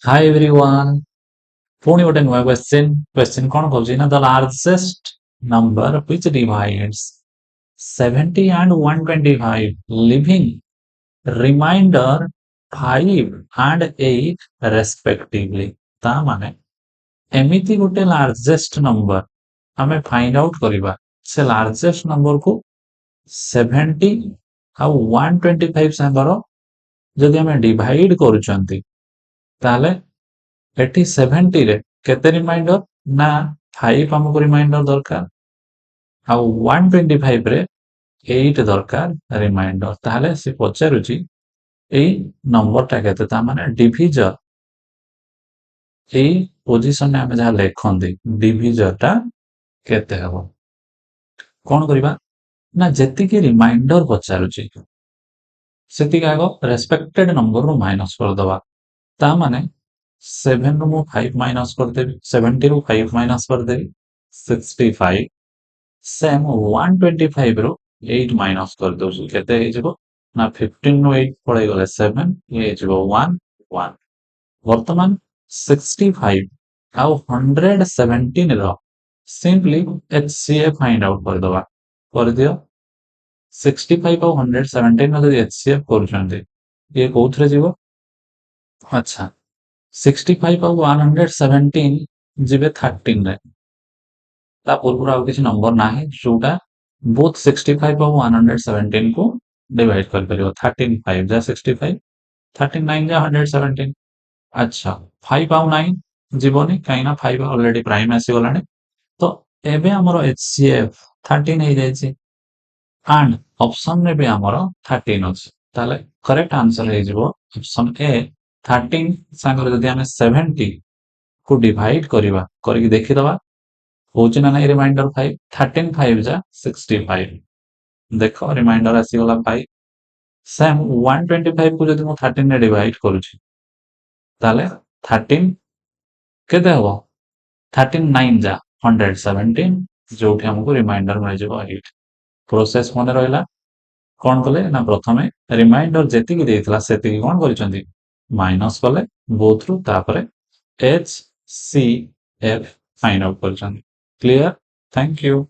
Hi everyone. पुणी गोटे नुआ क्वेश्चन कौन कहूँ ना the largest number which divides 70 and 125 leaving remainder 5 and 8 respectively ता माने एमिति गोटे लार्जेस्ट नंबर हमें फाइंड आउट करबा से लार्जेस्ट नंबर को 70 ଆଉ 125 सांगर जदि हमें डिवाइड करूचंती ताले एटी 70 रे केते रिमाइंडर ना 5 हमको रिमाइंडर दरकार आउ 125 रे 8 दरकार रिमाइंडर ताले से पचारुची एई नंबरटा केते ता माने डिविजर एई पोजीशन में हम जहा लेखंदी डिविजरटा केते हबो कोन करबा ना जेति के रिमाइंडर पचारुची सेति आगो रेस्पेक्टेड नंबर रो माइनस कर दबा ता माने 7 ରୁ ମୁଁ 5 ମାଇନସ୍ କରିଦେବି 70 ରୁ 5 ମାଇନସ୍ କରିଦେବି 65 ସେମ୍ 125 ରୁ 8 ମାଇନସ୍ କରିଦଉଛି କେତେ ହେଇଯିବ ନା 15 ରୁ 8 ପଳେଇ ଗଲେ 7 ଇଏ ହେଇଯିବ 1 1 ବର୍ତ୍ତମାନ 65 ଆଉ 117 ର ସିମ୍ପଲି HCF फाइंड आउट କରିଦବା କରିଦିଅ 65 ଆଉ 117 ର ଯଦି HCF କରୁଛନ୍ତି ଇଏ କୋଉଥିରେ ଯିବ अच्छा 65 ଆଉ 117 ଯିବେ 13 ରେ ତା ପୂର୍ବରୁ ଆଉ କିଛି ନମ୍ବର ନାହିଁ ଯୋଉଟା both 65 ଆଉ 117 को डिवाइड कर परियो 13 5 जा 65 13 9 जा 117 अच्छा 5 ଆଉ 9 जीवनी काई ना 5 ऑलरेडी प्राइम आसी गलानी तो एबे हमरो HCF 13 हे जायछि एंड ऑप्शन में भी हमरो 13 अछि ताले करेक्ट आंसर हे जिवो ऑप्शन ए 13 सांगर जदि हमें 70 को डिवाइड करिवा करके देखि दवा होची ना रिमाइंडर 5 13 5 जा 65 देखो रिमाइंडर आसी गला 5 सेम 125 को जदि मो 13 रे डिवाइड करूची ताले 13 केते हबो 13 9 जा 117 जोठी हमको रिमाइंडर मिल जिवो 8 प्रोसेस मने रहला कोन कले ना प्रथमे रिमाइंडर जेति की देइतला सेति की कोन करिसंती माइनस कले बोथ रु तापरे HCF फाइंड आउट करिसंती क्लियर थैंक यू